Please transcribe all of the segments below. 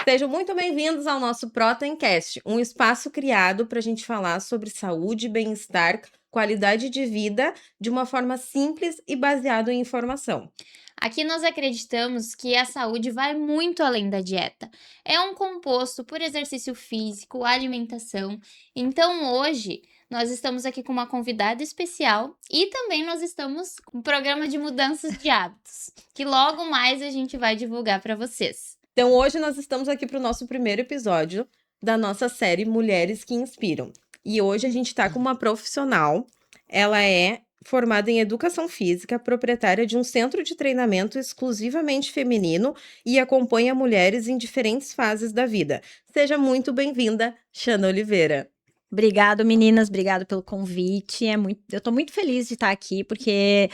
Sejam muito bem-vindos ao nosso Protencast, um espaço criado para a gente falar sobre saúde, bem-estar, qualidade de vida de uma forma simples e baseado em informação. Aqui nós acreditamos que a saúde vai muito além da dieta. É um composto por exercício físico, alimentação. Então hoje nós estamos aqui com uma convidada especial e também nós estamos com um programa de mudanças de hábitos, que logo mais a gente vai divulgar para vocês. Então, hoje nós estamos aqui para o nosso primeiro episódio da nossa série Mulheres que Inspiram. E hoje a gente está com uma profissional. Ela é formada em Educação Física, proprietária de um centro de treinamento exclusivamente feminino e acompanha mulheres em diferentes fases da vida. Seja muito bem-vinda, Xana Oliveira. Obrigado, meninas. Obrigado pelo convite. Eu tô muito feliz de estar aqui, porque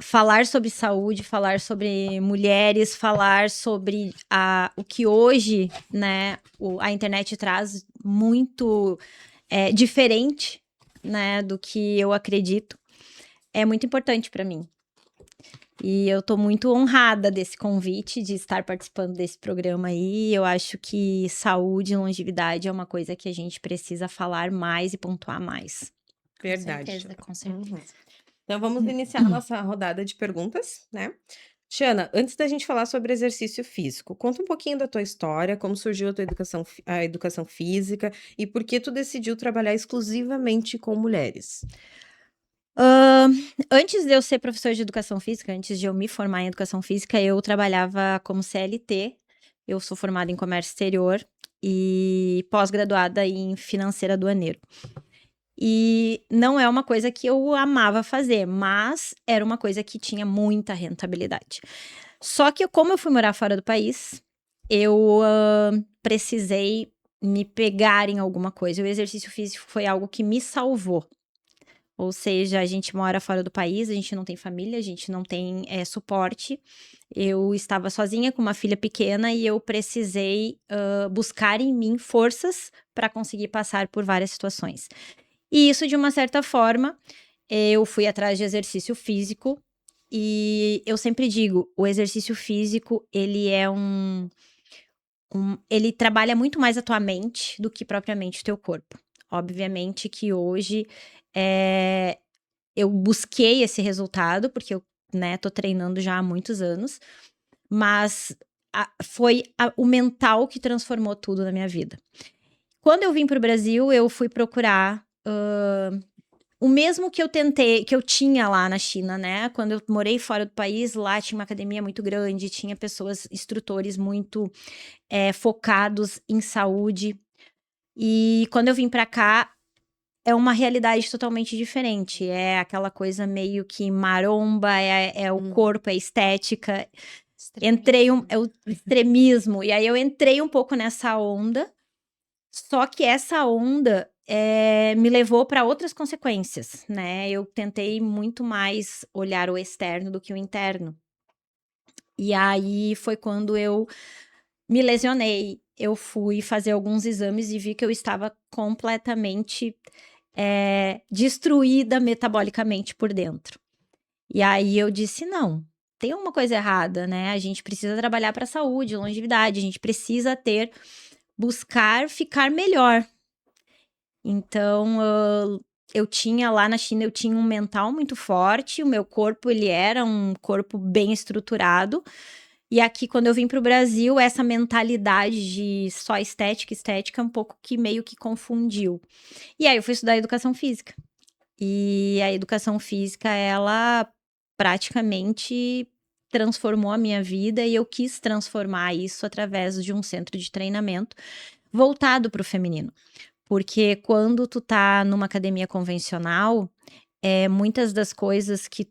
falar sobre saúde, falar sobre mulheres, falar sobre o que hoje, né, a internet traz muito diferente, né, do que eu acredito, é muito importante para mim. E eu tô muito honrada desse convite, de estar participando desse programa aí. Eu acho que saúde e longevidade é uma coisa que a gente precisa falar mais e pontuar mais. Verdade. Com certeza. Então, vamos iniciar a nossa rodada de perguntas, né? Xana, antes da gente falar sobre exercício físico, conta um pouquinho da tua história, como surgiu a tua educação física e por que tu decidiu trabalhar exclusivamente com mulheres. Antes de eu ser professora de educação física, antes de eu me formar em educação física, eu trabalhava como CLT. Eu sou formada em comércio exterior e pós-graduada em financeira aduaneiro. E não é uma coisa que eu amava fazer, mas era uma coisa que tinha muita rentabilidade. Só que como eu fui morar fora do país, eu precisei me pegar em alguma coisa. O exercício físico foi algo que me salvou. Ou seja, a gente mora fora do país, a gente não tem família, a gente não tem suporte. Eu estava sozinha com uma filha pequena e eu precisei buscar em mim forças para conseguir passar por várias situações. E isso, de uma certa forma, eu fui atrás de exercício físico. E eu sempre digo, o exercício físico, ele é ele trabalha muito mais a tua mente do que propriamente o teu corpo. Obviamente que hoje eu busquei esse resultado, porque eu, né, tô treinando já há muitos anos, mas foi o mental que transformou tudo na minha vida. Quando eu vim pro Brasil, eu fui procurar o mesmo que eu tinha lá na China, né? Quando eu morei fora do país, lá tinha uma academia muito grande, tinha instrutores muito focados em saúde. E quando eu vim pra cá, é uma realidade totalmente diferente. É aquela coisa meio que maromba, o corpo, é estética. É o extremismo. E aí eu entrei um pouco nessa onda, só que essa onda me levou para outras consequências, né? Eu tentei muito mais olhar o externo do que o interno. E aí foi quando eu me lesionei. Eu fui fazer alguns exames e vi que eu estava completamente destruída metabolicamente por dentro. E aí eu disse, não, tem uma coisa errada, né? A gente precisa trabalhar para a saúde, longevidade, a gente precisa buscar ficar melhor. Então, eu tinha lá na China, eu tinha um mental muito forte, o meu corpo, ele era um corpo bem estruturado. E aqui, quando eu vim pro Brasil, essa mentalidade de só estética, um pouco que meio que confundiu. E aí eu fui estudar educação física. E a educação física, ela praticamente transformou a minha vida e eu quis transformar isso através de um centro de treinamento voltado para o feminino. Porque quando tu tá numa academia convencional, muitas das coisas que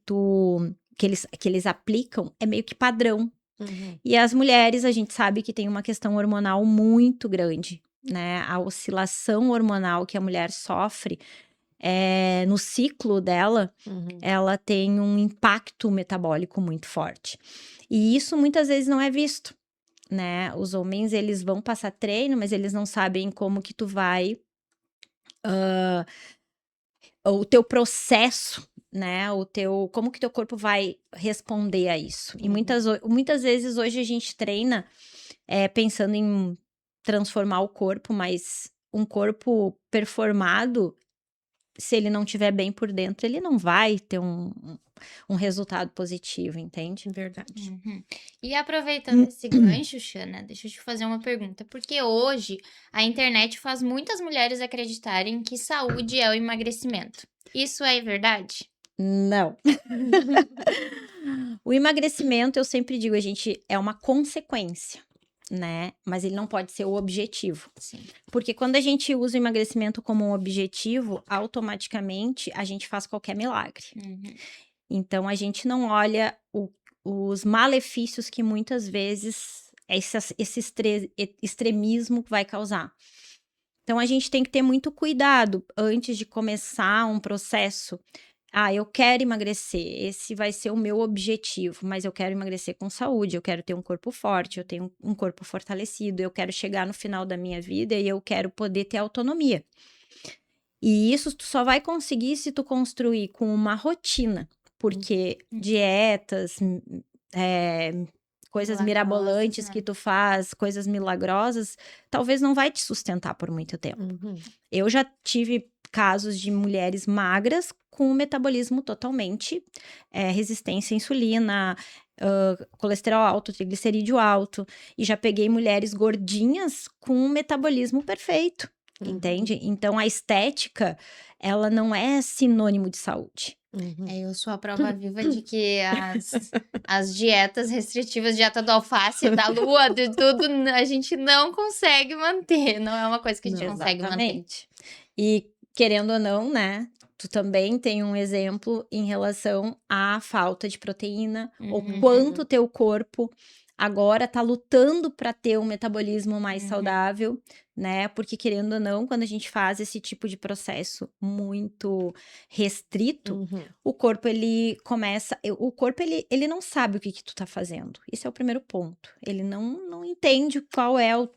eles aplicam é meio que padrão. Uhum. E as mulheres, a gente sabe que tem uma questão hormonal muito grande, né? A oscilação hormonal que a mulher sofre no ciclo dela, ela tem um impacto metabólico muito forte. E isso muitas vezes não é visto, né? Os homens, eles vão passar treino, mas eles não sabem como que tu vai... o teu processo, né? Como que teu corpo vai responder a isso. E muitas vezes hoje a gente treina pensando em transformar o corpo, mas um corpo performado, se ele não estiver bem por dentro, ele não vai ter um resultado positivo, entende? Verdade. Uhum. E aproveitando esse gancho, Xana, deixa eu te fazer uma pergunta. Porque hoje a internet faz muitas mulheres acreditarem que saúde é o emagrecimento. Isso é verdade? Não. O emagrecimento, eu sempre digo, a gente é uma consequência, né? Mas ele não pode ser o objetivo. Sim. Porque quando a gente usa o emagrecimento como um objetivo, automaticamente a gente faz qualquer milagre. Uhum. Então a gente não olha os malefícios que muitas vezes esse extremismo vai causar. Então a gente tem que ter muito cuidado antes de começar um processo. Eu quero emagrecer, esse vai ser o meu objetivo, mas eu quero emagrecer com saúde, eu quero ter um corpo forte, eu tenho um corpo fortalecido, eu quero chegar no final da minha vida e eu quero poder ter autonomia. E isso tu só vai conseguir se tu construir com uma rotina, porque dietas, coisas Milagrosas, mirabolantes né? que tu faz, coisas milagrosas, talvez não vai te sustentar por muito tempo. Uhum. Eu já tive casos de mulheres magras com o metabolismo totalmente resistência à insulina, colesterol alto, triglicerídeo alto. E já peguei mulheres gordinhas com um metabolismo perfeito, entende? Então, a estética, ela não é sinônimo de saúde. Uhum. Eu sou a prova viva de que as dietas restritivas, dieta do alface, da lua, de tudo, a gente não consegue manter. Não é uma coisa que a gente Não, consegue manter. Exatamente. E, querendo ou não, né? Tu também tem um exemplo em relação à falta de proteína, ou Uhum. quanto teu corpo agora tá lutando para ter um metabolismo mais Uhum. saudável, né? Porque, querendo ou não, quando a gente faz esse tipo de processo muito restrito, Uhum. o corpo, ele começa... O corpo, ele não sabe o que tu tá fazendo. Esse é o primeiro ponto. Ele não entende qual é o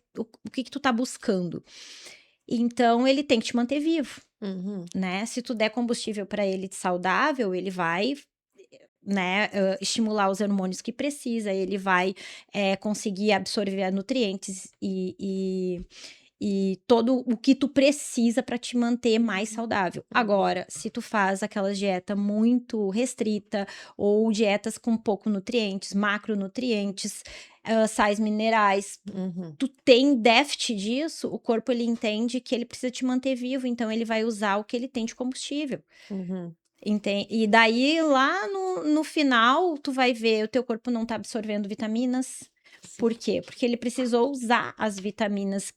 que tu tá buscando. Então, ele tem que te manter vivo, Uhum. né? Se tu der combustível para ele saudável, ele vai, né, estimular os hormônios que precisa, ele vai conseguir absorver nutrientes e todo o que tu precisa para te manter mais saudável. Agora, se tu faz aquela dieta muito restrita ou dietas com pouco nutrientes, macronutrientes, sais minerais, Uhum. tu tem déficit disso, o corpo ele entende que ele precisa te manter vivo, então ele vai usar o que ele tem de combustível. Uhum. E daí lá no final tu vai ver o teu corpo não tá absorvendo vitaminas. Por quê? Porque ele precisou usar as vitaminas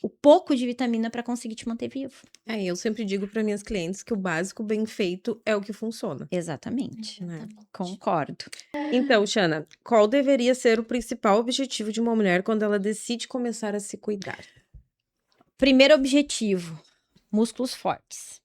o pouco de vitamina para conseguir te manter vivo. Eu sempre digo para minhas clientes que o básico bem feito é o que funciona. Exatamente. Exatamente. Concordo. Então, Xana, qual deveria ser o principal objetivo de uma mulher quando ela decide começar a se cuidar? Primeiro objetivo, músculos fortes.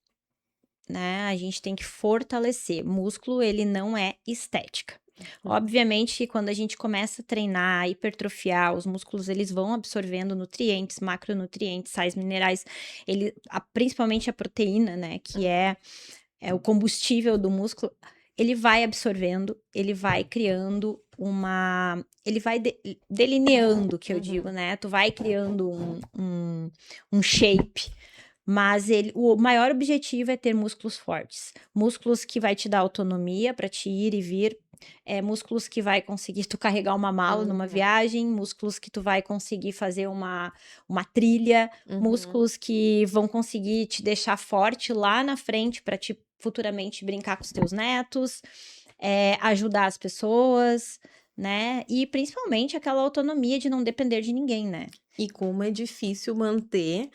Né? A gente tem que fortalecer. Músculo, ele não é estética. Obviamente que quando a gente começa a treinar, hipertrofiar, os músculos eles vão absorvendo nutrientes, macronutrientes, sais minerais, principalmente a proteína, né, que é o combustível do músculo, ele vai absorvendo, ele vai criando ele vai delineando, que eu digo, né, tu vai criando um shape. Mas o maior objetivo é ter músculos fortes. Músculos que vai te dar autonomia para te ir e vir. Músculos que vai conseguir tu carregar uma mala numa viagem. Músculos que tu vai conseguir fazer uma trilha. Músculos que vão conseguir te deixar forte lá na frente para te futuramente brincar com os teus netos. Ajudar as pessoas, né? E principalmente aquela autonomia de não depender de ninguém, né? E como é difícil manter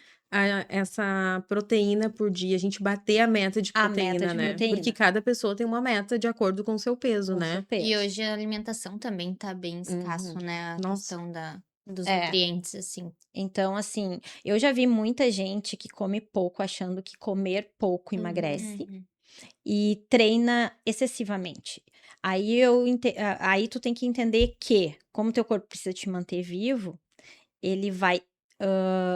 essa proteína por dia, a gente bater a meta de proteína, né? Porque cada pessoa tem uma meta de acordo com o seu peso, né? E hoje a alimentação também tá bem escasso, né? A questão dos nutrientes, assim. Então, assim, eu já vi muita gente que come pouco, achando que comer pouco emagrece. E treina excessivamente. Aí tu tem que entender que, como teu corpo precisa te manter vivo, ele vai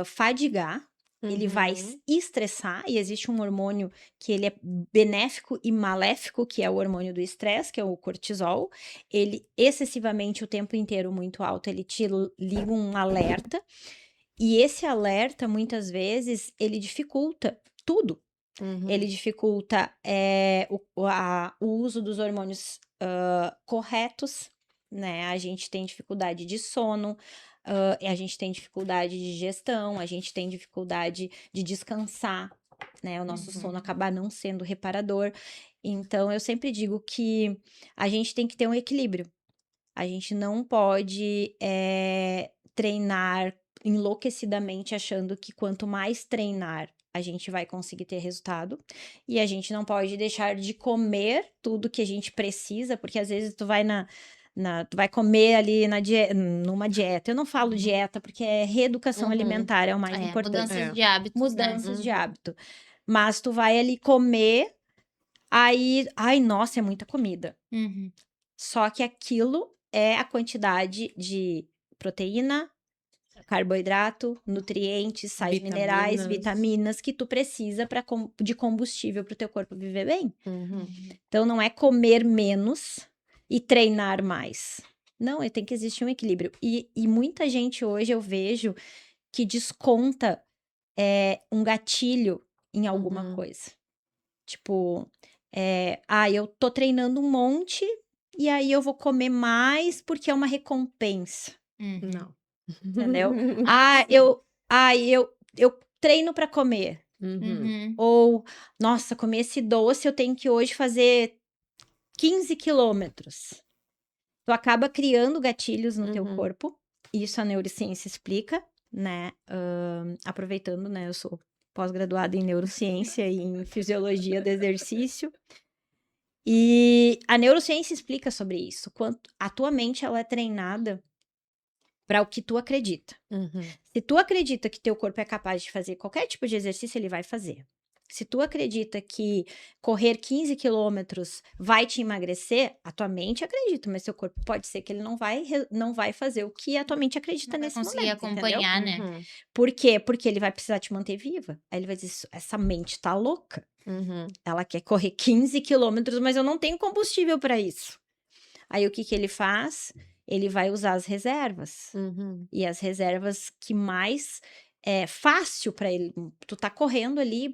fadigar ele vai Uhum. estressar, e existe um hormônio que ele é benéfico e maléfico, que é o hormônio do estresse, que é o cortisol. Ele excessivamente, o tempo inteiro muito alto, ele te liga um alerta, e esse alerta, muitas vezes, ele dificulta tudo. Ele Uhum. dificulta o uso dos hormônios corretos, né? A gente tem dificuldade de sono, a gente tem dificuldade de digestão, a gente tem dificuldade de descansar, né? O nosso sono acaba não sendo reparador. Então, eu sempre digo que a gente tem que ter um equilíbrio. A gente não pode treinar enlouquecidamente achando que quanto mais treinar, a gente vai conseguir ter resultado. E a gente não pode deixar de comer tudo que a gente precisa, porque às vezes tu vai tu vai comer ali numa dieta. Eu não falo dieta porque é reeducação Uhum. alimentar, é o mais É, importante. mudanças de hábitos, né? Mudanças de Uhum. hábito. Mas tu vai ali comer, aí, ai, nossa, é muita comida. Uhum. Só que aquilo é a quantidade de proteína, carboidrato, nutrientes, sais minerais, Vitaminas. vitaminas que tu precisa de combustível para o teu corpo viver bem. Uhum. Então não é comer menos e treinar mais. Não, tem que existir um equilíbrio. E muita gente hoje eu vejo que desconta um gatilho em alguma Uhum. coisa. Tipo, eu tô treinando um monte e aí eu vou comer mais porque é uma recompensa, Uhum. Não. entendeu? Mas Eu treino pra comer. Uhum. Uhum. Ou, nossa, comer esse doce, eu tenho que hoje fazer 15 quilômetros. Tu acaba criando gatilhos no teu Uhum. corpo. Isso a neurociência explica, né? Aproveitando, né? Eu sou pós-graduada em neurociência e em fisiologia do exercício. E a neurociência explica sobre isso. Quanto a tua mente ela é treinada para o que tu acredita. Uhum. Se tu acredita que teu corpo é capaz de fazer qualquer tipo de exercício, ele vai fazer. Se tu acredita que correr 15 quilômetros vai te emagrecer, a tua mente acredita, mas teu corpo pode ser que ele não vai fazer o que a tua mente acredita não vai nesse conseguir momento, entendeu? acompanhar, né? Uhum. Por quê? Porque ele vai precisar te manter viva. Aí ele vai dizer, essa mente tá louca. Uhum. Ela quer correr 15 quilômetros, mas eu não tenho combustível para isso. Aí o que ele faz? Ele vai usar as reservas. Uhum. E as reservas que mais é fácil para ele. Tu tá correndo ali,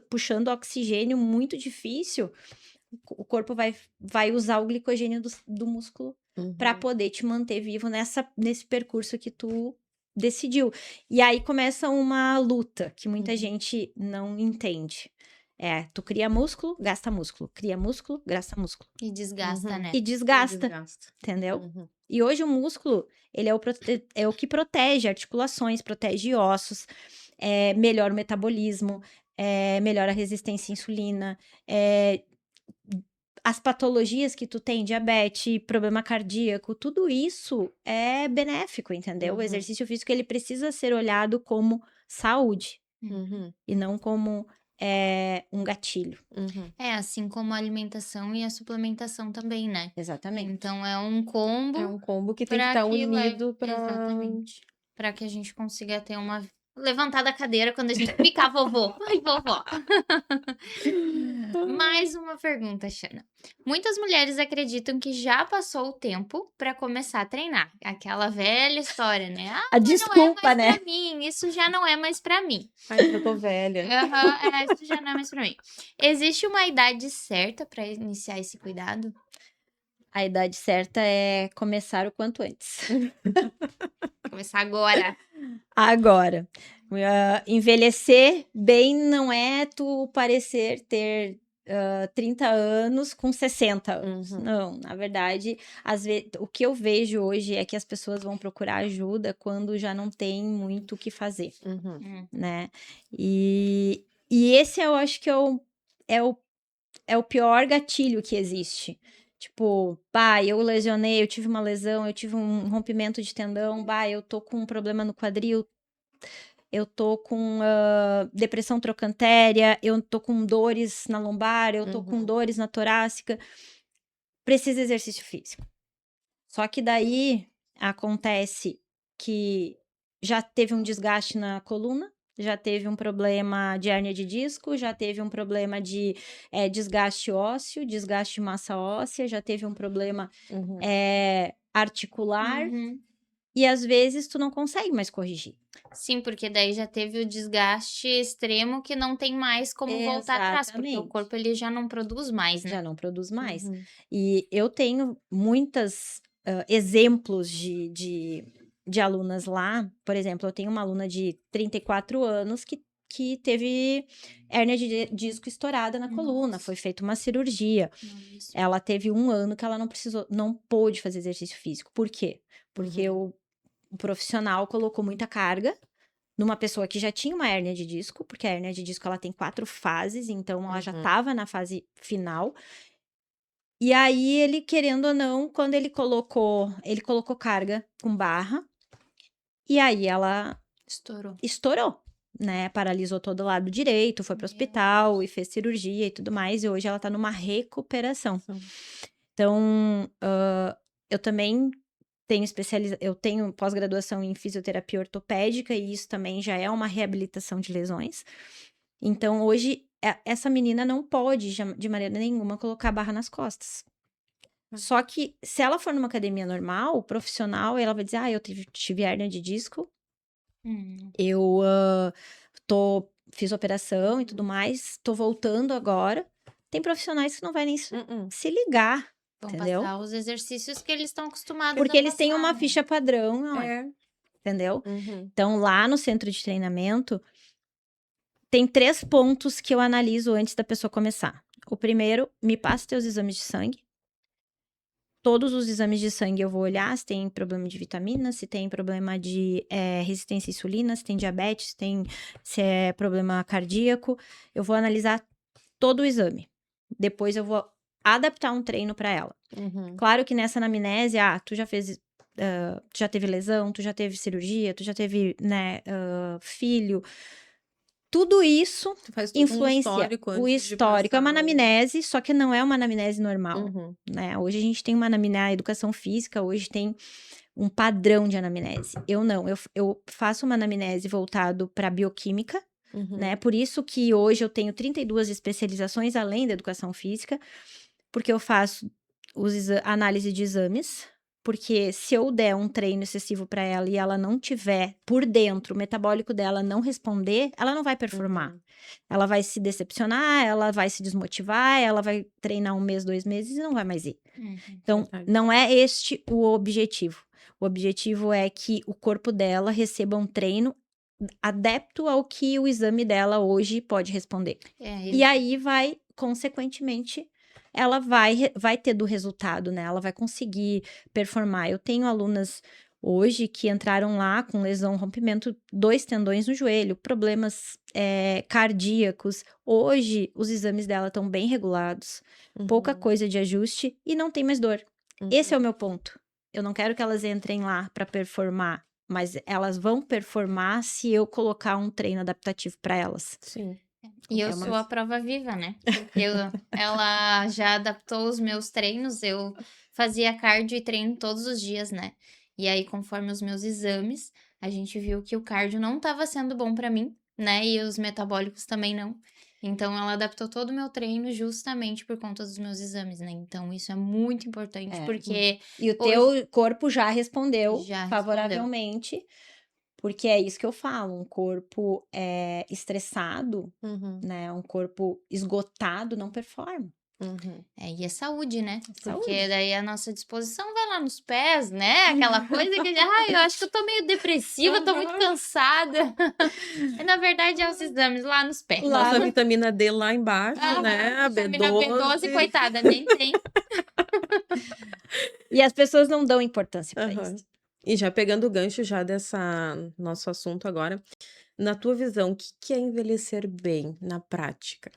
puxando oxigênio muito difícil. O corpo vai usar o glicogênio do músculo para Uhum. poder te manter vivo nesse percurso que tu decidiu. E aí começa uma luta que muita Uhum. gente não entende. Tu cria músculo, gasta músculo. Cria músculo, gasta músculo. E desgasta, Uhum. né? E desgasta, Desgasta. entendeu? Uhum. E hoje o músculo, ele é o que protege articulações, protege ossos, melhora o metabolismo, melhora a resistência à insulina, as patologias que tu tem, diabetes, problema cardíaco, tudo isso é benéfico, entendeu? O Uhum. exercício físico, ele precisa ser olhado como saúde Uhum. e não como um gatilho. Uhum. É, assim como a alimentação e a suplementação também, né? Exatamente. Então é um combo É um combo que tem que para estar que unido para. exatamente, para que a gente consiga ter uma levantar da cadeira quando a gente ficar vovô. Ai, vovó. Mais uma pergunta, Xana. Muitas mulheres acreditam que já passou o tempo para começar a treinar. Aquela velha história, né? Ah, A mas não é desculpa, mais né? para mim. Isso já não é mais para mim. Ai, eu tô velha. Aham, isso já não é mais para mim. Existe uma idade certa para iniciar esse cuidado? A idade certa é começar o quanto antes. Começar agora. Agora, envelhecer bem não é tu parecer ter 30 anos com 60 anos. Uhum. Não, na verdade, às vezes, o que eu vejo hoje é que as pessoas vão procurar ajuda quando já não tem muito o que fazer, Uhum. né? E esse eu acho que é o pior gatilho que existe. Tipo, eu lesionei, eu tive uma lesão, eu tive um rompimento de tendão, eu tô com um problema no quadril, eu tô com depressão trocantéria, eu tô com dores na lombar, eu tô com Uhum. dores na torácica. Precisa de exercício físico. Só que daí acontece que já teve um desgaste na coluna, já teve um problema de hérnia de disco, já teve um problema de desgaste ósseo, desgaste de massa óssea, já teve um problema Uhum. articular, Uhum. e às vezes tu não consegue mais corrigir. Sim, porque daí já teve o desgaste extremo que não tem mais como voltar atrás, porque o Exatamente. corpo ele já não produz mais, né? Já não produz mais. Uhum. E eu tenho muitos exemplos de alunas lá. Por exemplo, eu tenho uma aluna de 34 anos que teve hérnia de disco estourada na coluna, Nossa. foi feita uma cirurgia. Nossa. Ela teve 1 ano que ela não pôde fazer exercício físico. Por quê? Porque o profissional colocou muita carga numa pessoa que já tinha uma hérnia de disco, porque a hérnia de disco ela tem 4 fases, então ela já estava na fase final. E aí ele, querendo ou não, quando ele colocou carga com barra, e aí ela estourou, né? Paralisou todo o lado direito, foi pro Meu hospital e fez cirurgia e tudo mais, e hoje ela tá numa recuperação. Sim. Então, eu também eu tenho pós-graduação em fisioterapia ortopédica, e isso também já é uma reabilitação de lesões. Então, hoje, essa menina não pode, de maneira nenhuma, colocar barra nas costas. Só que, se ela for numa academia normal, profissional, ela vai dizer, eu tive hérnia de disco, eu fiz operação e tudo mais, tô voltando agora. Tem profissionais que não vai nem se ligar, Vão entendeu? passar os exercícios que eles estão acostumados Porque a eles têm passar, uma né? ficha padrão, entendeu? Então, lá no centro de treinamento, tem 3 pontos que eu analiso antes da pessoa começar. O primeiro, me passa teus exames de sangue. Todos os exames de sangue eu vou olhar se tem problema de vitamina, se tem problema de resistência à insulina, se tem diabetes, se é problema cardíaco. Eu vou analisar todo o exame. Depois eu vou adaptar um treino para ela. Claro que nessa anamnese, tu já fez, tu já teve lesão, tu já teve cirurgia, tu já teve, né, filho. Tudo isso Tu faz todo um influencia. histórico O antes de histórico é uma passar anamnese, só que não é uma anamnese normal, né? Hoje a gente tem uma anamnese, a educação física hoje tem um padrão de anamnese. Eu não, eu faço uma anamnese voltado para bioquímica, né? Por isso que hoje eu tenho 32 especializações além da educação física, porque eu faço análise de exames. Porque se eu der um treino excessivo para ela e ela não tiver por dentro, o metabólico dela não responder, ela não vai performar. Ela vai se decepcionar, ela vai se desmotivar, ela vai treinar 1 mês, 2 meses e não vai mais ir. Então, não é este o objetivo. O objetivo é que o corpo dela receba um treino adepto ao que o exame dela hoje pode responder. E aí vai, consequentemente, ela vai ter do resultado, né? Ela vai conseguir performar. Eu tenho alunas hoje que entraram lá com lesão, rompimento, 2 tendões no joelho, problemas cardíacos. Hoje, os exames dela estão bem regulados, pouca coisa de ajuste e não tem mais dor. Esse é o meu ponto. Eu não quero que elas entrem lá para performar, mas elas vão performar se eu colocar um treino adaptativo para elas. Sim. E eu sou a prova viva, né? Porque ela já adaptou os meus treinos, eu fazia cardio e treino todos os dias, né? E aí, conforme os meus exames, a gente viu que o cardio não estava sendo bom para mim, né? E os metabólicos também não. Então, ela adaptou todo o meu treino justamente por conta dos meus exames, né? Então, isso é muito importante, porque... E o teu corpo já respondeu Já favoravelmente, porque é isso que eu falo, um corpo estressado, né? Um corpo esgotado não performa. E é saúde, né? Saúde. Porque daí a nossa disposição vai lá nos pés, né? Aquela coisa que eu acho que eu tô meio depressiva, tô muito cansada. E, na verdade, é os exames lá nos pés. Nossa vitamina D lá embaixo, né? A Vitamina B12. B12, coitada, nem tem. E as pessoas não dão importância para isso. E já pegando o gancho já dessa nosso assunto agora, na tua visão, o que é envelhecer bem na prática?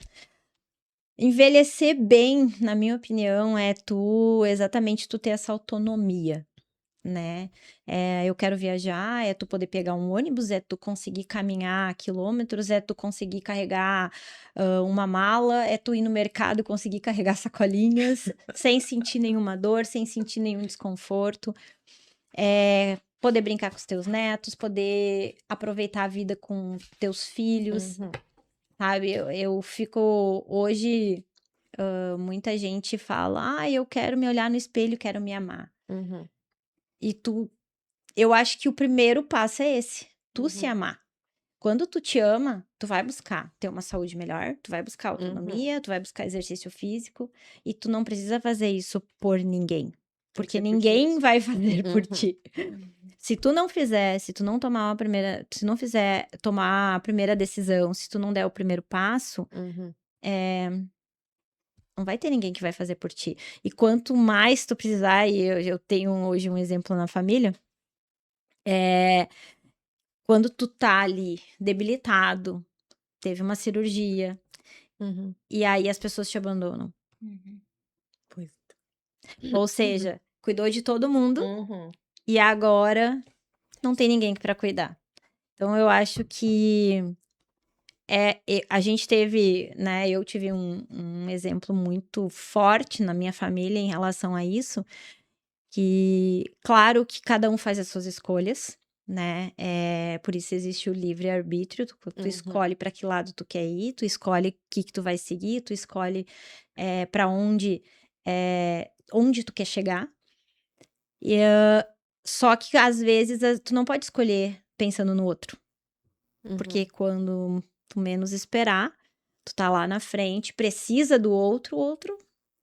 Envelhecer bem, na minha opinião, é exatamente tu ter essa autonomia, né? Eu quero viajar, é tu poder pegar um ônibus, é tu conseguir caminhar quilômetros, é tu conseguir carregar uma mala, é tu ir no mercado e conseguir carregar sacolinhas, sem sentir nenhuma dor, sem sentir nenhum desconforto. poder brincar com os teus netos, poder aproveitar a vida com teus filhos, Uhum. sabe? Eu fico hoje, muita gente fala, eu quero me olhar no espelho, quero me amar. Uhum. E eu acho que o primeiro passo é esse, tu se Uhum. amar. Quando tu te ama, tu vai buscar ter uma saúde melhor, tu vai buscar Uhum. autonomia, tu vai buscar exercício físico, e tu não precisa fazer isso por ninguém, Tem que porque ser por ti ninguém mesmo. vai fazer por Uhum. ti. Se tu não fizer, se tu não tomar se não fizer tomar a primeira decisão, se tu não der o primeiro passo, Uhum. não vai ter ninguém que vai fazer por ti. E quanto mais tu precisar, e eu tenho hoje um exemplo na família, quando tu tá ali debilitado, teve uma cirurgia, Uhum. e aí as pessoas te abandonam. Uhum. Pois. Ou seja, cuidou de todo mundo Uhum. e agora não tem ninguém pra cuidar. Então eu acho que a gente teve, né? Eu tive um exemplo muito forte na minha família em relação a isso, que claro que cada um faz as suas escolhas, né? Por isso existe o livre-arbítrio, tu Uhum. escolhe pra que lado tu quer ir, tu escolhe o que tu vai seguir, tu escolhe para onde tu quer chegar. Só que às vezes tu não pode escolher pensando no outro, Uhum. porque quando tu menos esperar, tu tá lá na frente, precisa do outro, o outro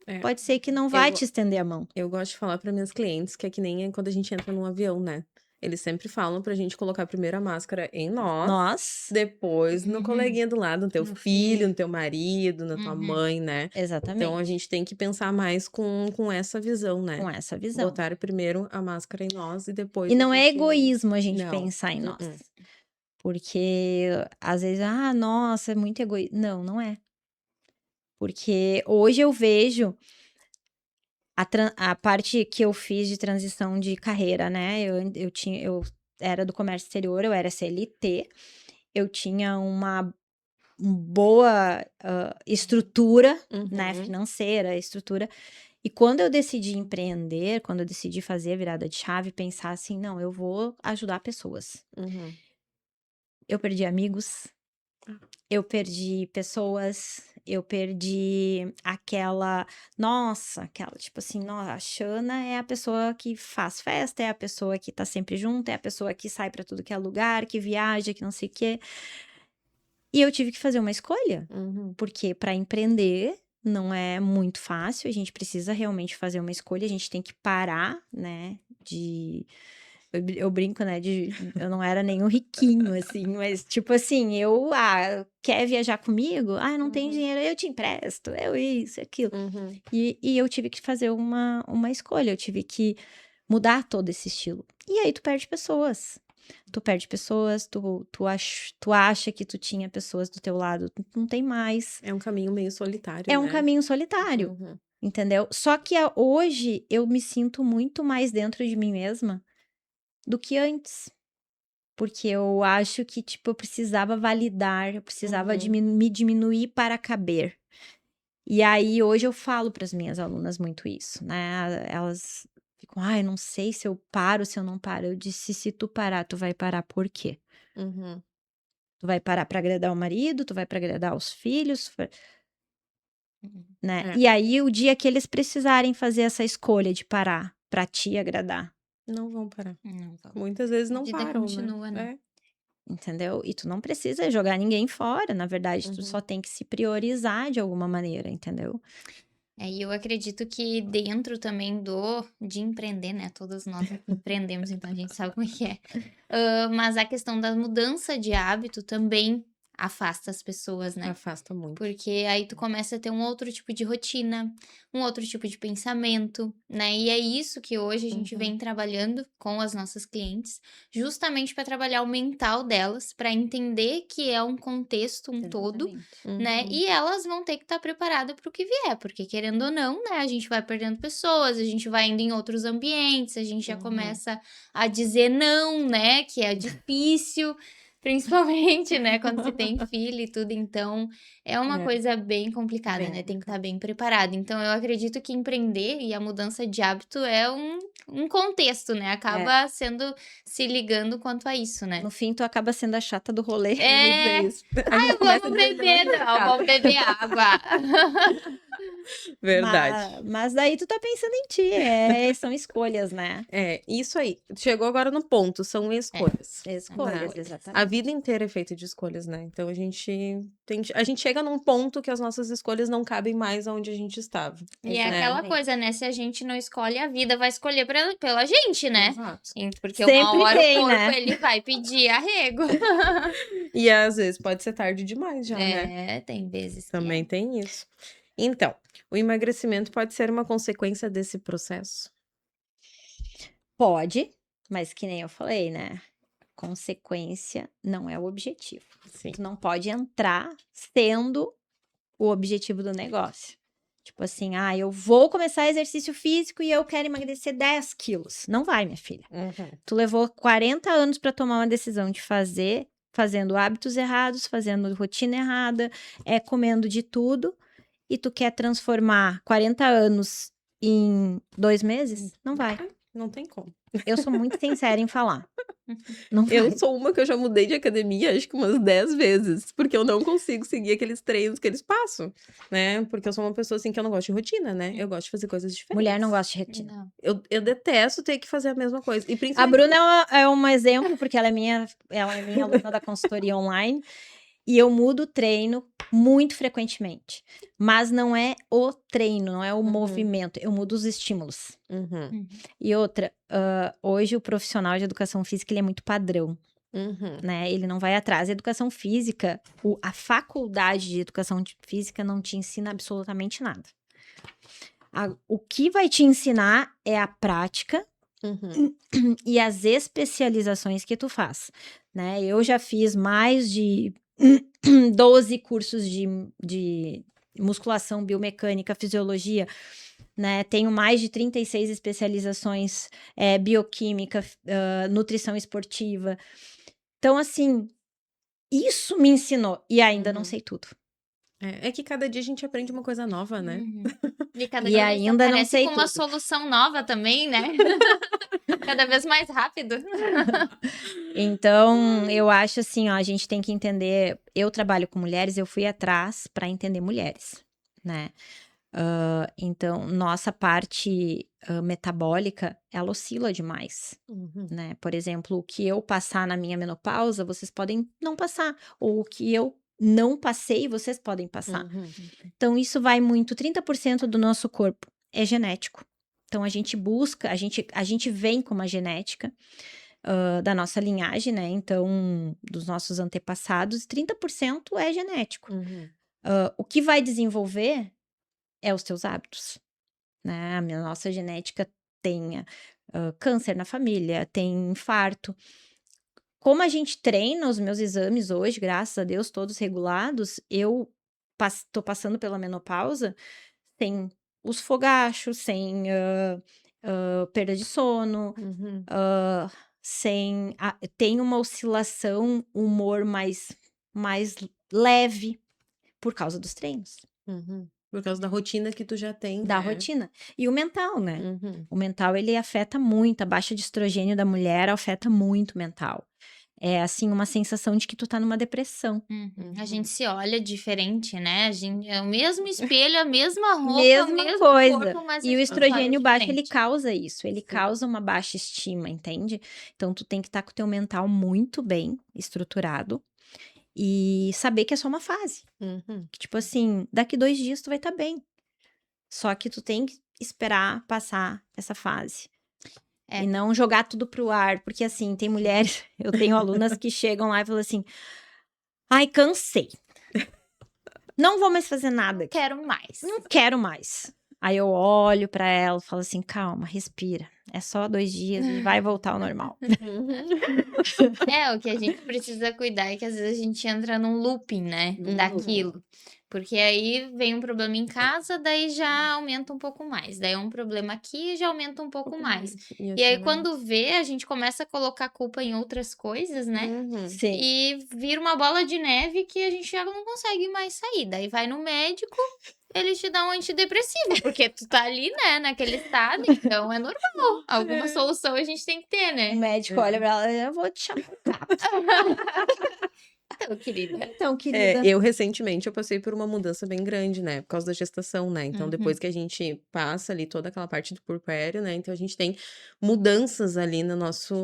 É. pode ser que não vai Eu- te estender a mão. Eu gosto de falar para minhas clientes que é que nem quando a gente entra num avião, né? Eles sempre falam pra gente colocar primeiro a máscara em nós, depois no Uhum. coleguinha do lado, no teu No filho, filho. no teu marido, na tua Uhum. mãe, né? Então a Exatamente, gente tem que pensar mais com essa visão, né? com essa visão. Botar primeiro a máscara em nós e depois E a não é gente... egoísmo a gente Não. pensar em nós. Uh-uh. Porque às vezes, nossa, é muito egoísta. Não, não é. Porque hoje eu vejo a parte que eu fiz de transição de carreira, né? Eu era do comércio exterior, eu era CLT, eu tinha uma boa estrutura, né, Uhum. financeira, estrutura. E quando eu decidi empreender, quando eu decidi fazer a virada de chave, pensar assim, não, eu vou ajudar pessoas. Uhum. Eu perdi amigos, eu perdi pessoas, eu perdi tipo assim, nossa, a Xana é a pessoa que faz festa, é a pessoa que tá sempre junto, é a pessoa que sai pra tudo que é lugar, que viaja, que não sei o quê. E eu tive que fazer uma escolha, Uhum. porque para empreender não é muito fácil, a gente precisa realmente fazer uma escolha, a gente tem que parar, né, eu brinco, né, eu não era nenhum riquinho, assim, mas tipo assim, quer viajar comigo? Não tem Uhum. dinheiro, eu te empresto, eu isso, aquilo. Uhum. E eu tive que fazer uma escolha, eu tive que mudar todo esse estilo. E aí tu perde pessoas. Tu perde pessoas, tu acha que tu tinha pessoas do teu lado, não tem mais. É um caminho meio solitário, É um né? caminho solitário, Uhum. entendeu? Só que hoje eu me sinto muito mais dentro de mim mesma do que antes. Porque eu acho que, tipo, eu precisava validar, eu precisava Uhum. me diminuir para caber. E aí, hoje eu falo para as minhas alunas muito isso, né? Elas ficam, eu não sei se eu paro, se eu não paro. Eu disse, se tu parar, tu vai parar por quê? Uhum. Tu vai parar para agradar o marido, tu vai para agradar os filhos, né? É. E aí, o dia que eles precisarem fazer essa escolha de parar para te agradar, Não vão parar. Não vamos. Muitas vezes A não vida param, continua, né? né? entendeu? E tu não precisa jogar ninguém fora, na verdade, tu Uhum. só tem que se priorizar de alguma maneira, entendeu? E eu acredito que dentro também de empreender, né? Todos nós empreendemos, então a gente sabe como é que é. Mas a questão da mudança de hábito também afasta as pessoas, né? Afasta muito. Porque aí tu começa a ter um outro tipo de rotina, um outro tipo de pensamento, né? E é isso que hoje a gente Uhum. vem trabalhando com as nossas clientes, justamente para trabalhar o mental delas, para entender que é um contexto, um todo, né? Uhum. E elas vão ter que estar preparadas para o que vier, porque querendo ou não, né? A gente vai perdendo pessoas, a gente vai indo em outros ambientes, a gente já Uhum. começa a dizer não, né? Que é difícil. Principalmente, né, quando você tem filho e tudo, então é uma É. coisa bem complicada, Bem né? Tem que estar bem preparado. Então eu acredito que empreender e a mudança de hábito é um contexto, né? Acaba se ligando quanto a isso, né? No fim, tu acaba sendo a chata do rolê. Eu ia dizer É, isso. A gente começa vamos dizendo, beber, "Não, não, vamos beber água. Verdade. Mas daí tu tá pensando em ti, são escolhas, né? É, isso aí. Chegou agora no ponto, são escolhas. Escolhas, Né? exatamente. A vida inteira é feita de escolhas, né? Então a gente chega num ponto que as nossas escolhas não cabem mais onde a gente estava. E é aquela Exatamente. coisa, né? Se a gente não escolhe, a vida vai escolher pela gente, né? Exato. Porque Sempre uma hora tem, o corpo, né? ele vai pedir arrego. E às vezes pode ser tarde demais já, né? Tem vezes que Também tem isso. Então, o emagrecimento pode ser uma consequência desse processo? Pode, mas que nem eu falei, né? Consequência não é o objetivo. Sim. Tu não pode entrar sendo o objetivo do negócio. Tipo assim, eu vou começar exercício físico e eu quero emagrecer 10 quilos. Não vai, minha filha. Tu levou 40 anos para tomar uma decisão de fazendo hábitos errados, fazendo rotina errada, comendo de tudo, e tu quer transformar 40 anos em 2 meses? Não vai. Não tem como. Eu sou muito sincera em falar. Não vai. Eu sou uma que eu já mudei de academia, acho que umas 10 vezes, porque eu não consigo seguir aqueles treinos que eles passam, né? Porque eu sou uma pessoa assim que eu não gosto de rotina, né? Eu gosto de fazer coisas diferentes. Mulher não gosta de rotina. Não. Eu detesto ter que fazer a mesma coisa. E A principalmente Bruna é um exemplo, porque ela é minha aluna da consultoria online. E eu mudo o treino muito frequentemente. Mas não é o treino, não é o movimento. Eu mudo os estímulos. E outra, hoje o profissional de educação física ele é muito padrão. Né? Ele não vai atrás. A educação física, a faculdade de educação física não te ensina absolutamente nada. O que vai te ensinar é a prática e as especializações que tu faz, né? Eu já fiz mais de 12 cursos de musculação, biomecânica, fisiologia, né? Tenho mais de 36 especializações, bioquímica, nutrição esportiva. Então, assim, isso me ensinou. E ainda não sei tudo. É que cada dia a gente aprende uma coisa nova, né? E cada E dia ainda não aparece sei com uma tudo. solução nova também, né? Cada vez mais rápido. Então, eu acho assim, ó, a gente tem que entender. Eu trabalho com mulheres, eu fui atrás para entender mulheres, né? Então, nossa parte metabólica, ela oscila demais, né? Por exemplo, o que eu passar na minha menopausa, vocês podem não passar. Ou o que eu não passei, vocês podem passar. Então, isso vai muito. 30% do nosso corpo é genético. Então, a gente busca, a gente vem com uma genética da nossa linhagem, né? Então, dos nossos antepassados, 30% é genético. O que vai desenvolver é os teus hábitos, né? A nossa genética tem câncer na família, tem infarto. Como a gente treina os meus exames hoje, graças a Deus, todos regulados, eu tô passando pela menopausa sem os fogachos, sem perda de sono, tem uma oscilação, humor mais leve por causa dos treinos. Por causa da rotina que tu já tem, Da né? rotina. E o mental, né? O mental, ele afeta muito. A baixa de estrogênio da mulher afeta muito o mental. É, assim, uma sensação de que tu tá numa depressão. A gente se olha diferente, né? É o mesmo espelho, a mesma roupa, Mesma o mesmo coisa. corpo, mas E o a gente olha estrogênio baixo, ele diferente. causa isso. Ele causa uma baixa estima, entende? Então, tu tem que estar com o teu mental muito bem estruturado. E saber que é só uma fase. Que, tipo assim, daqui 2 dias tu vai estar bem. Só que tu tem que esperar passar essa fase. E não jogar tudo pro ar. Porque, assim, tem mulheres... Eu tenho alunas que chegam lá e falam assim... Ai, cansei. Não vou mais fazer nada. Quero mais. Não quero mais. Aí eu olho pra ela e falo assim... Calma, respira. É só 2 dias e vai voltar ao normal. O que a gente precisa cuidar é que às vezes a gente entra num looping, né? Daquilo. Porque aí vem um problema em casa, daí já aumenta um pouco mais. Daí é um problema aqui, já aumenta um pouco mais. E aí, quando vê, a gente começa a colocar culpa em outras coisas, né? Sim. E vira uma bola de neve que a gente já não consegue mais sair. Daí vai no médico, ele te dá um antidepressivo, porque tu tá ali, né, naquele estado, então é normal. Alguma solução a gente tem que ter, O né? médico olha pra ela, eu vou te chamar pro CAPS. Então, querida. Então, querida. Eu recentemente eu passei por uma mudança bem grande, né? Por causa da gestação, né? Então, Uhum. depois que a gente passa ali toda aquela parte do puerpério, né? Então, a gente tem mudanças ali no nosso,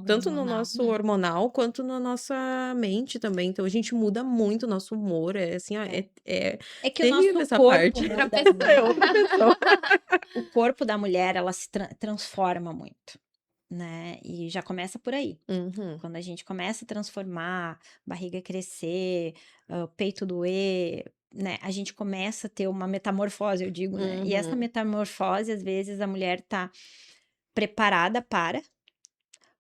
tanto no Hormonal, nosso né? hormonal quanto na nossa mente também. Então, a gente muda muito o nosso humor. É assim, ó, é É que o terrível nosso essa corpo parte. muda Outra pessoa. muito. É outra pessoa. O corpo da mulher, ela se transforma muito, né? E já começa por aí. Uhum. Quando a gente começa a transformar, barriga crescer, o peito doer, né? A gente começa a ter uma metamorfose, eu digo, né? E essa Uhum. metamorfose, às vezes, a mulher tá preparada para,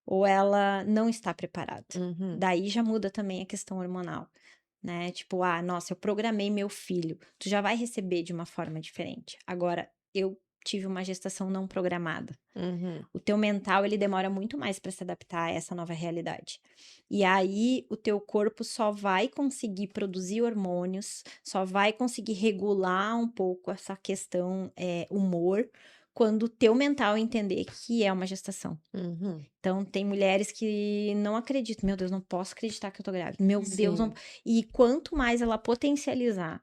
ou ela não está preparada. Uhum. Daí já muda também a questão hormonal, né? Tipo, ah, nossa, eu programei meu filho. Tu já vai receber de uma forma diferente. Agora, eu tive uma gestação não programada. Uhum. O teu mental, ele demora muito mais para se adaptar a essa nova realidade. E aí, o teu corpo só vai conseguir produzir hormônios, só vai conseguir regular um pouco essa questão humor, quando o teu mental entender que é uma gestação. Uhum. Então, tem mulheres que não acreditam. Meu Deus, não posso acreditar que eu tô grávida. Meu Deus, não... Sim. E quanto mais ela potencializar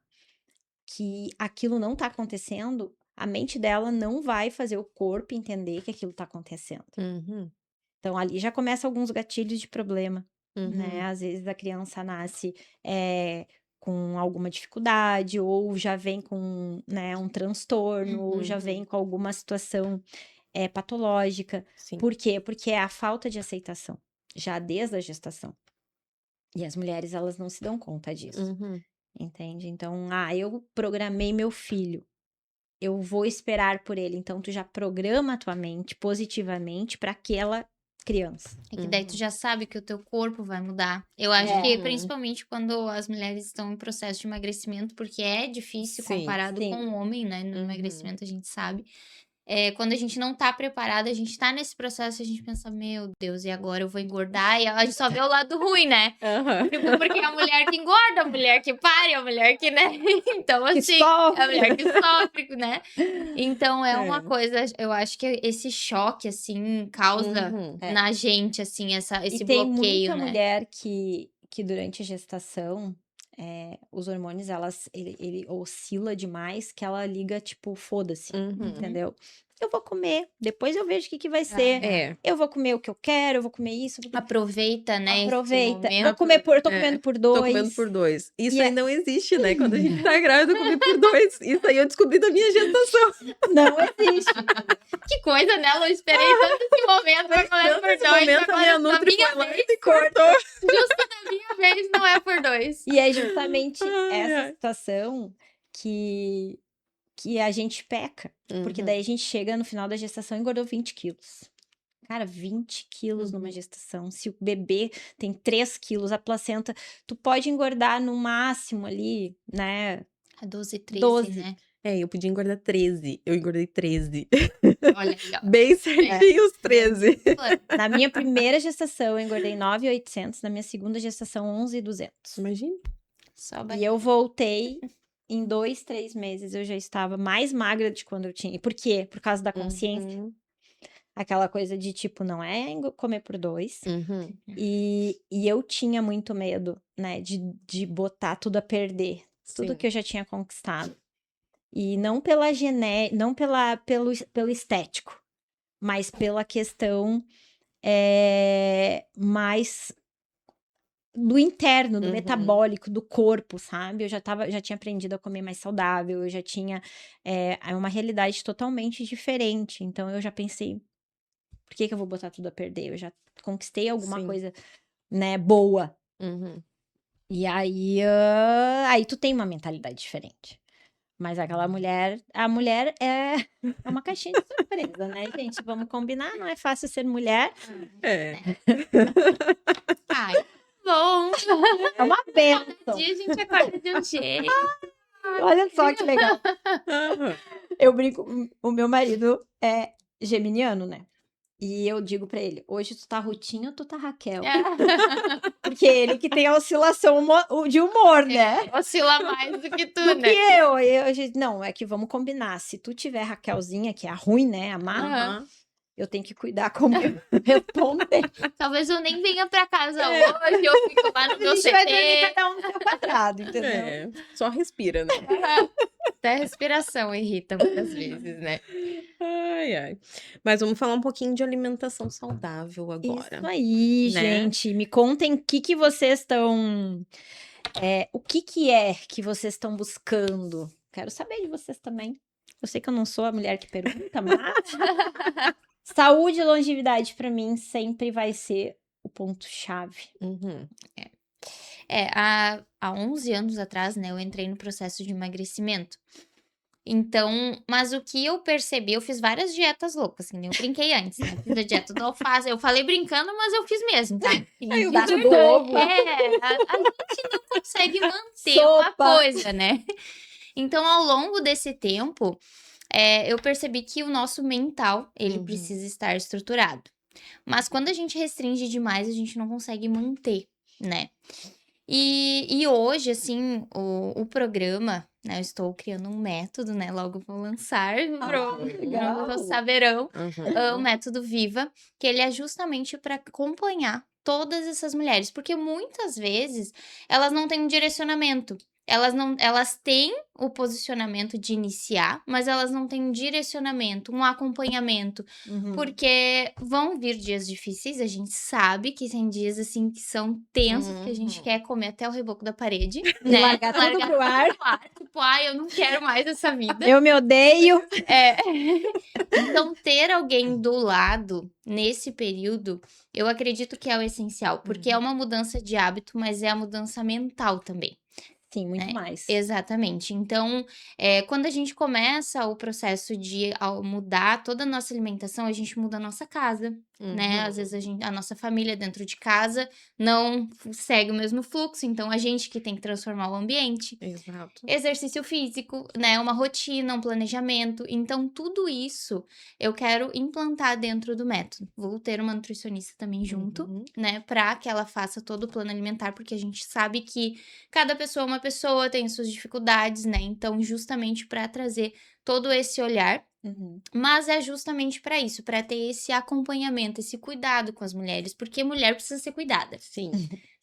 que aquilo não tá acontecendo, a mente dela não vai fazer o corpo entender que aquilo tá acontecendo. Uhum. Então, ali já começa alguns gatilhos de problema, Uhum. né? Às vezes a criança nasce com alguma dificuldade, ou já vem com, né, um transtorno, ou já vem com alguma situação patológica. Sim. Por quê? Porque é a falta de aceitação, já desde a gestação. E as mulheres, elas não se dão conta disso, Uhum. entende? Então, eu programei meu filho, eu vou esperar por ele. Então, tu já programa a tua mente positivamente para aquela criança. É que daí tu já sabe que o teu corpo vai mudar. Eu acho É. que, principalmente quando as mulheres estão em processo de emagrecimento, porque é difícil Sim, comparado sim. com o homem, né? No Uhum. emagrecimento a gente sabe. Quando a gente não tá preparada, a gente tá nesse processo, a gente pensa, meu Deus, e agora eu vou engordar? E a gente só vê o lado ruim, né? Aham. Tipo, porque é a mulher que engorda, a mulher que pare, a mulher que, né? Então, Que assim, sofre. a mulher que sofre, né? Então, é uma É. coisa, eu acho que esse choque, assim, causa Uhum. na gente, assim, esse E tem bloqueio, muita né? mulher que durante a gestação, os hormônios, ele oscila demais, que ela liga, tipo, foda-se, Uhum. entendeu? Eu vou comer, depois eu vejo o que vai ser. É. Eu vou comer o que eu quero, eu vou comer isso. Aproveita, né, esse Aproveita. momento. Vou comer eu tô É. comendo por Tô comendo 2. por 2. Isso E aí não existe, né? Quando a gente tá grávida, eu comi por 2. Isso aí eu descobri da minha gestação. Não existe. Que coisa, né? Eu esperei tanto esse momento pra comer por Nesse dois, momento, a minha agora na Nutri minha foi lá vez, e cortou. justo na minha vez, não é por 2. E é justamente Ai, essa ai. situação que a gente peca. Porque Uhum. daí a gente chega no final da gestação e engordou 20 quilos. Cara, 20 quilos numa Uhum. gestação. Se o bebê tem 3 quilos, a placenta, tu pode engordar no máximo ali, né? 12, 13, 12. né? Eu podia engordar 13. Eu engordei 13. Olha aí, ó. Bem certinho os 13. Na minha primeira gestação, eu engordei 9.800. Na minha segunda gestação, 11.200. Imagina. Só E eu voltei em 2, 3 meses. Eu já estava mais magra de quando eu tinha. E por quê? Por causa da consciência. Uhum. Aquela coisa de tipo, não é comer por 2. Uhum. E eu tinha muito medo, né, de botar tudo a perder. Tudo Sim. que eu já tinha conquistado. E não pela não pelo estético, mas pela questão mais do interno, do Uhum. metabólico, do corpo, sabe? Eu já tinha aprendido a comer mais saudável, eu já tinha uma realidade totalmente diferente. Então eu já pensei, por que eu vou botar tudo a perder? Eu já conquistei alguma Sim. coisa, né, boa. Uhum. E aí, aí tu tem uma mentalidade diferente. Mas aquela mulher, a mulher é uma caixinha de surpresa, né, gente? Vamos combinar, não é fácil ser mulher. É. Ai, bom. É uma benção. Cada dia a gente acorda de um jeito. Olha só que legal. Aham. Eu brinco, o meu marido é geminiano, né? E eu digo pra ele, hoje tu tá Rutinha ou tu tá Raquel? Porque ele que tem a oscilação de humor, né? Oscila mais do que tu, Do né? que eu. Não, é que vamos combinar. Se tu tiver Raquelzinha, que é a ruim, né? A má, Aham. eu tenho que cuidar como eu responder. Talvez eu nem venha pra casa hoje, eu fico lá no A meu gente vai dormir CT. cada um no seu quadrado, entendeu? É, só respira, né? Até a respiração irrita muitas vezes, né? Ai, ai. Mas vamos falar um pouquinho de alimentação saudável Isso agora. aí, né? gente. Me contem o que vocês estão. O que é que vocês estão buscando? Quero saber de vocês também. Eu sei que eu não sou a mulher que pergunta, mas saúde e longevidade pra mim sempre vai ser o ponto-chave. Uhum. Há 11 anos atrás, né, eu entrei no processo de emagrecimento. Então, mas o que eu percebi, eu fiz várias dietas loucas, assim, eu brinquei antes, né? Fiz a dieta do alface, eu falei brincando, mas eu fiz mesmo, tá? E Aí o da vídeo do verdade, ovo. a gente não consegue manter uma Sopa. coisa, né? Então, ao longo desse tempo, eu percebi que o nosso mental, ele Uhum. precisa estar estruturado. Mas quando a gente restringe demais, a gente não consegue manter, né? E hoje, assim, o programa, né? Eu estou criando um método, né? Logo vou lançar legal. pro Saberão, o Uhum. método Viva, que ele é justamente para acompanhar todas essas mulheres, porque muitas vezes elas não têm um direcionamento. Elas têm o posicionamento de iniciar, mas elas não têm um direcionamento, um acompanhamento. Uhum. Porque vão vir dias difíceis, a gente sabe que tem dias assim que são tensos, que a gente Uhum. quer comer até o reboco da parede, E né? largar tudo pro ar. Tipo, ai, eu não quero mais essa vida. Eu me odeio. Então, ter alguém do lado nesse período, eu acredito que é o essencial, porque é uma mudança de hábito, mas é a mudança mental também. Sim, muito É, mais. Exatamente. Então, quando a gente começa o processo de mudar toda a nossa alimentação, a gente muda a nossa casa, né? Às vezes a nossa família dentro de casa não segue o mesmo fluxo, então a gente que tem que transformar o ambiente. Exato. Exercício físico, né? Uma rotina, um planejamento. Então, tudo isso eu quero implantar dentro do método. Vou ter uma nutricionista também junto, Uhum. né? Para que ela faça todo o plano alimentar, porque a gente sabe que cada pessoa é uma pessoa, tem suas dificuldades, né? Então, justamente para trazer todo esse olhar. Uhum. Mas é justamente para isso, para ter esse acompanhamento, esse cuidado com as mulheres, porque mulher precisa ser cuidada, Sim.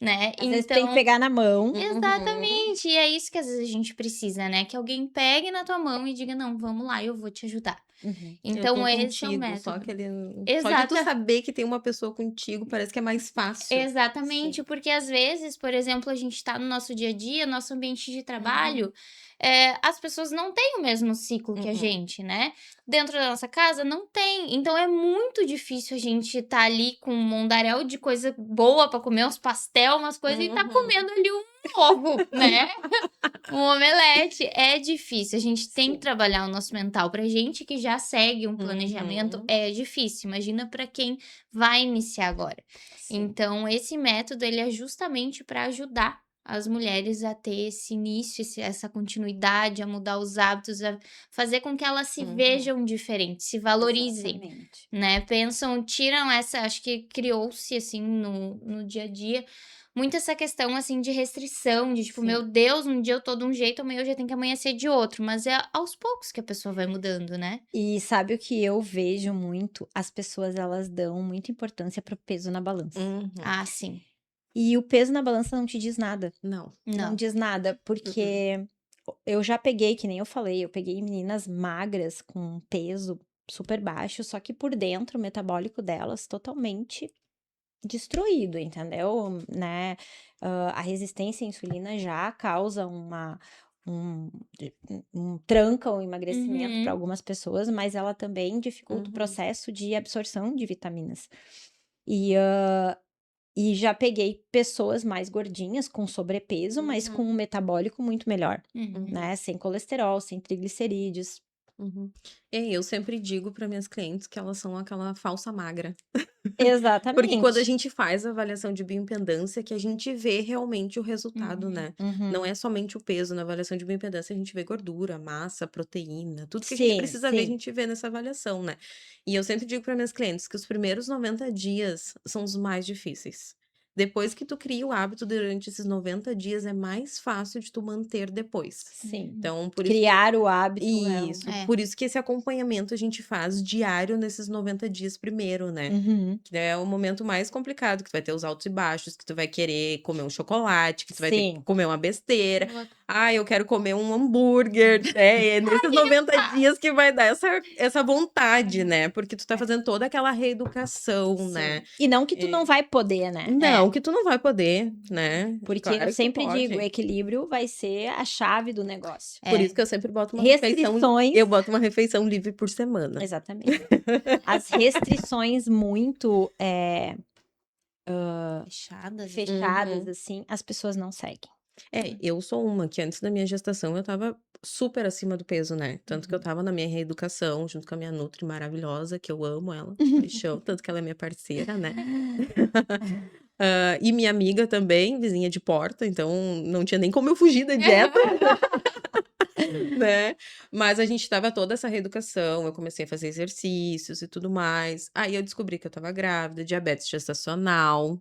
né? Às vezes tem que pegar na mão. Exatamente, e é isso que às vezes a gente precisa, né? Que alguém pegue na tua mão e diga, não, vamos lá, eu vou te ajudar. Uhum. Então, Eu tô esse é o contigo, método. só de tu Exata- saber que tem uma pessoa contigo, parece que é mais fácil. Exatamente, porque às vezes, por exemplo, a gente tá no nosso dia a dia, nosso ambiente de Uhum. trabalho, as pessoas não têm o mesmo ciclo que a Uhum. gente, né? Dentro da nossa casa não tem. Então é muito difícil a gente tá ali com um mundaréu de coisa boa pra comer, uns pastel, umas coisas, e tá Uhum. comendo ali um ovo, né? Um omelete. É difícil. A gente tem que trabalhar o nosso mental. Pra gente que já segue um planejamento, Uhum. é difícil. Imagina pra quem vai iniciar agora. Sim. Então, esse método, ele é justamente para ajudar as mulheres a ter esse início, essa continuidade, a mudar os hábitos, a fazer com que elas se Uhum. vejam diferentes, se valorizem, Exatamente. né? Pensam, tiram essa, acho que criou-se, assim, no dia a dia, muito essa questão, assim, de restrição, de tipo, Sim. meu Deus, um dia eu tô de um jeito, amanhã eu já tenho que amanhecer de outro, mas é aos poucos que a pessoa vai mudando, né? E sabe o que eu vejo muito? As pessoas, elas dão muita importância pro peso na balança. Uhum. Ah, sim. E o peso na balança não te diz nada. Não. Não Não. diz nada, porque eu já peguei, que nem eu falei, eu peguei meninas magras com peso super baixo, só que por dentro o metabólico delas totalmente destruído, entendeu? Né? A resistência à insulina já causa um, tranca o emagrecimento para Uhum. algumas pessoas, mas ela também dificulta o Uhum. processo de absorção de vitaminas. E já peguei pessoas mais gordinhas, com sobrepeso, mas com um metabólico muito melhor, Uhum. né? Sem colesterol, sem triglicerídeos. Uhum. E eu sempre digo para minhas clientes que elas são aquela falsa magra. Exatamente. Porque quando a gente faz a avaliação de bioimpedância, que a gente vê realmente o resultado, Uhum. né? Uhum. Não é somente o peso. Na avaliação de bioimpedância, a gente vê gordura, massa, proteína, tudo que a gente Sim, precisa ver, a sim. gente vê nessa avaliação, né? E eu sempre digo para minhas clientes que os primeiros 90 dias são os mais difíceis. Depois que tu cria o hábito durante esses 90 dias, é mais fácil de tu manter depois. Sim. Então, por isso que Criar o hábito isso, É. por isso que esse acompanhamento a gente faz diário nesses 90 dias primeiro, né? Uhum. Que é o momento mais complicado, que tu vai ter os altos e baixos, que tu vai querer comer um chocolate, que tu vai ter que Sim. comer uma besteira. Ah, eu quero comer um hambúrguer. É nesses 90 dias que vai dar essa vontade, né? Porque tu tá fazendo toda aquela reeducação, Sim. né? E não que tu não vai poder, né? Não, que tu não vai poder, né? Porque Claro eu que tu sempre digo, o pode. equilíbrio vai ser a chave do negócio. Por isso que eu sempre boto uma refeição. Restrições. Eu boto uma refeição livre por semana. Exatamente. As restrições muito Fechadas. fechadas, Uhum. assim, as pessoas não seguem. Eu sou uma que antes da minha gestação eu tava super acima do peso, né? Tanto que eu Uhum. tava na minha reeducação junto com a minha nutri maravilhosa, que eu amo ela, paixão, tanto que ela é minha parceira, né? E minha amiga também, vizinha de porta, então não tinha nem como eu fugir da dieta, né? Mas a gente tava toda essa reeducação, eu comecei a fazer exercícios e tudo mais. Aí eu descobri que eu tava grávida, diabetes gestacional,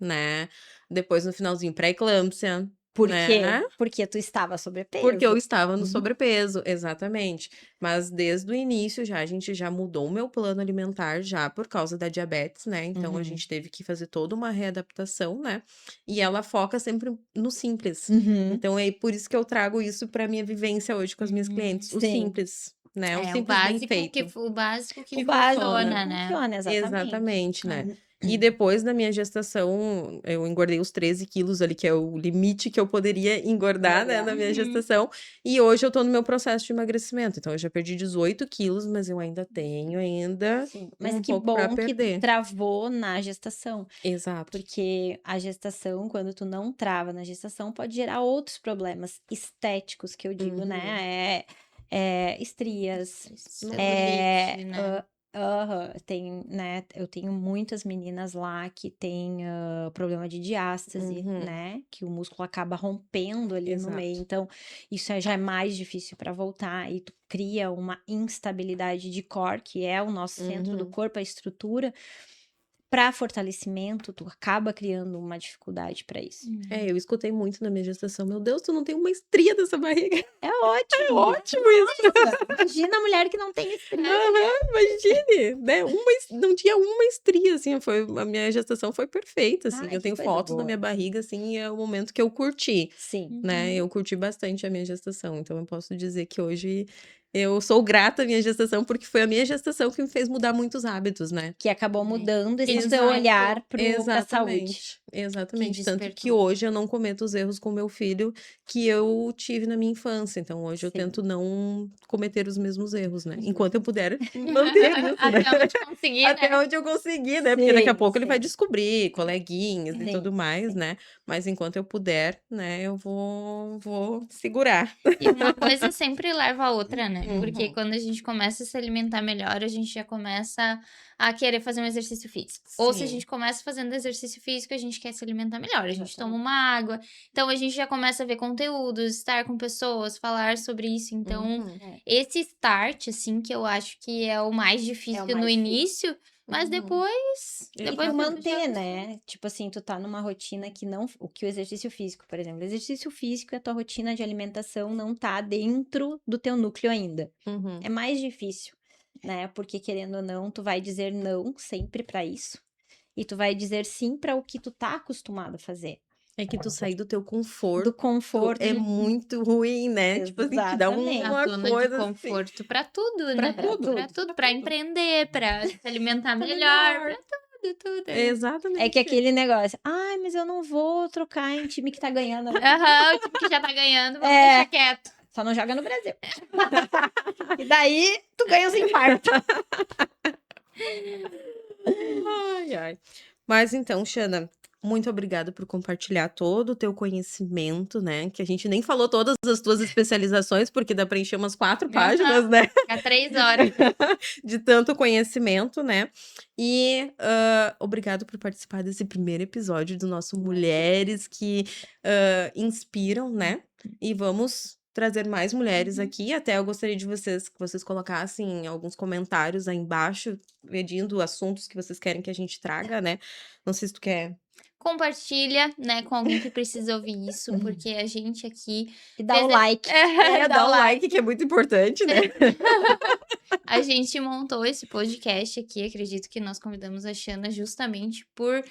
né? Depois no finalzinho pré-eclâmpsia, Por quê? né? Porque tu estava sobrepeso. Porque eu estava no Uhum. sobrepeso, exatamente. Mas desde o início já a gente já mudou o meu plano alimentar já por causa da diabetes, né? Então a Uhum. gente teve que fazer toda uma readaptação, né? E ela foca sempre no simples. Uhum. Então é por isso que eu trago isso para minha vivência hoje com as minhas clientes, o Sim. simples, né? O É, o simples bem básico feito. o básico que O básico funciona, né? funciona, exatamente. Exatamente, né? E depois da minha gestação, eu engordei os 13 quilos ali, que é o limite que eu poderia engordar, né, na minha Uhum. gestação. E hoje eu tô no meu processo de emagrecimento. Então, eu já perdi 18 quilos, mas eu ainda tenho Sim, mas um que pouco pra bom que perder. travou na gestação. Exato. Porque a gestação, quando tu não trava na gestação, pode gerar outros problemas estéticos, que eu digo, Uhum. né? Estrias, Celulite, né? né? Eu tenho muitas meninas lá que têm problema de diástase, Uhum. né? Que o músculo acaba rompendo ali no meio. Exato. Então, isso já é mais difícil para voltar e tu cria uma instabilidade de core, que é o nosso centro do Uhum. corpo, a estrutura. Para fortalecimento, tu acaba criando uma dificuldade para isso. Eu escutei muito na minha gestação. Meu Deus, tu não tem uma estria dessa barriga. É ótimo. É ótimo isso. Imagina a mulher que não tem estria. Imagine, né? Não tinha uma estria, assim, a minha gestação foi perfeita, assim. Ai, Eu que tenho coisa fotos da boa. minha barriga, assim, e é o momento que eu curti, Sim. né? Eu curti bastante a minha gestação, então eu posso dizer que hoje eu sou grata à minha gestação, porque foi a minha gestação que me fez mudar muitos hábitos, né? Que acabou mudando esse Exato. teu olhar pra saúde. Exatamente, exatamente. Tanto que despertou. hoje eu não cometo os erros com meu filho que eu tive na minha infância. Então hoje eu Sim. tento não cometer os mesmos erros, né? Uhum. Enquanto eu puder manter isso, né? Até onde conseguir, Até né? onde eu conseguir, né? Porque daqui a Sim, pouco ele vai sim. descobrir coleguinhas e Sim, tudo mais, sim. né? Mas enquanto eu puder, né, eu vou segurar. E uma coisa sempre leva a outra, né? Porque Uhum. quando a gente começa a se alimentar melhor, a gente já começa a querer fazer um exercício físico. Ou se a Sim. gente começa fazendo exercício físico, a gente quer se alimentar melhor. A gente toma Exatamente. uma água. Então a gente já começa a ver conteúdos, estar com pessoas, falar sobre isso. Então, Uhum. esse start, assim, que eu acho que é o mais difícil no mais difícil. início, mas Uhum. depois. E Depois tu já manter, né? Tipo assim, tu tá numa rotina que não. O que o exercício físico, por exemplo. O exercício físico e a tua rotina de alimentação não tá dentro do teu núcleo ainda. Uhum. É mais difícil, né? Porque querendo ou não, tu vai dizer não sempre pra isso. E tu vai dizer sim pra o que tu tá acostumado a fazer. É que tu sair do teu Do conforto conforto. é muito ruim, né? Tipo assim, te dá Exatamente. a uma zona de coisa assim. conforto pra tudo, Pra né? tudo. Pra tudo, pra empreender, pra se alimentar melhor, pra tudo. Exatamente. É que aquele negócio, ai, mas eu não vou trocar em time que tá ganhando. Aham, o time que já tá ganhando, vamos É. deixar quieto. Só não joga no Brasil. E daí, tu ganha os infartos. Ai, ai. Mas então, Xana, muito obrigada por compartilhar todo o teu conhecimento, né? Que a gente nem falou todas as tuas especializações, porque dá para encher umas 4 páginas, né? Fica 3 horas. De tanto conhecimento, né? E obrigado por participar desse primeiro episódio do nosso Mulheres que Inspiram, né? E vamos trazer mais mulheres aqui. Até eu gostaria de que vocês colocassem alguns comentários aí embaixo, pedindo assuntos que vocês querem que a gente traga, né? Não sei se tu quer. Compartilha, né, com alguém que precisa ouvir isso, porque a gente aqui E dá o like. Dá o like, que é muito importante, né? A gente montou esse podcast aqui, acredito que nós convidamos a Shanna justamente por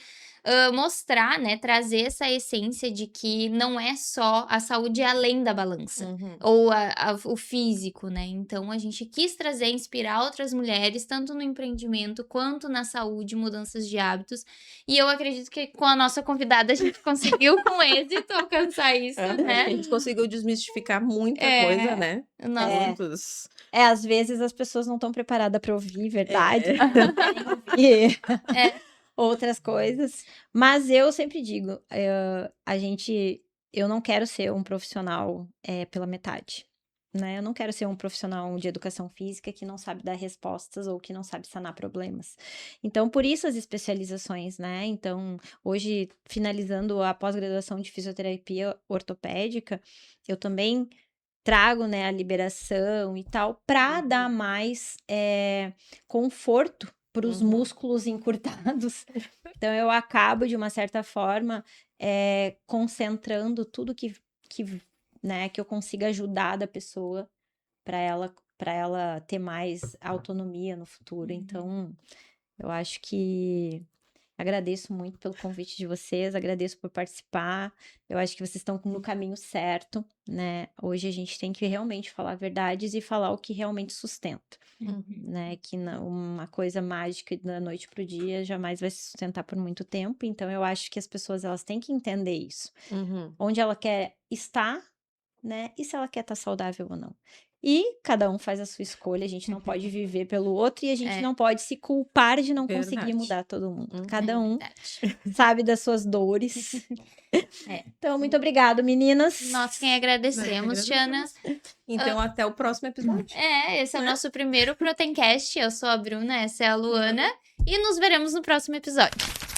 mostrar, né, trazer essa essência de que não é só a saúde além da balança, Uhum. ou o físico, né? Então a gente quis trazer, inspirar outras mulheres, tanto no empreendimento quanto na saúde, mudanças de hábitos. E eu acredito que com a nossa convidada a gente conseguiu com êxito alcançar isso, A né? gente conseguiu desmistificar muita É. coisa, né? Nossa, Muitos. Às vezes as pessoas não estão preparadas para ouvir verdade, então querem ouvir outras coisas. Mas eu sempre digo, eu não quero ser um profissional pela metade, né? Eu não quero ser um profissional de educação física que não sabe dar respostas ou que não sabe sanar problemas. Então, por isso as especializações, né? Então, hoje, finalizando a pós-graduação de fisioterapia ortopédica, eu também trago, né, a liberação e tal, para dar mais conforto para os músculos encurtados. Então, eu acabo, de uma certa forma, concentrando tudo que eu consiga ajudar da pessoa para ela ter mais autonomia no futuro. Então, eu acho que agradeço muito pelo convite de vocês, agradeço por participar. Eu acho que vocês estão no caminho certo, né? Hoje a gente tem que realmente falar verdades e falar o que realmente sustenta, né? Que uma coisa mágica da noite pro dia jamais vai se sustentar por muito tempo. Então eu acho que as pessoas elas têm que entender isso. Onde ela quer estar, né? E se ela quer estar saudável ou não. E cada um faz a sua escolha, a gente não pode viver pelo outro e a gente não pode se culpar de não conseguir Verdade. mudar todo mundo. Cada é um verdade. sabe das suas dores. Então, muito obrigada, meninas. Nós quem agradecemos, Shanna. Então, até o próximo episódio. Esse é o nosso primeiro Proteincast. Eu sou a Bruna, essa é a Luana. E nos veremos no próximo episódio.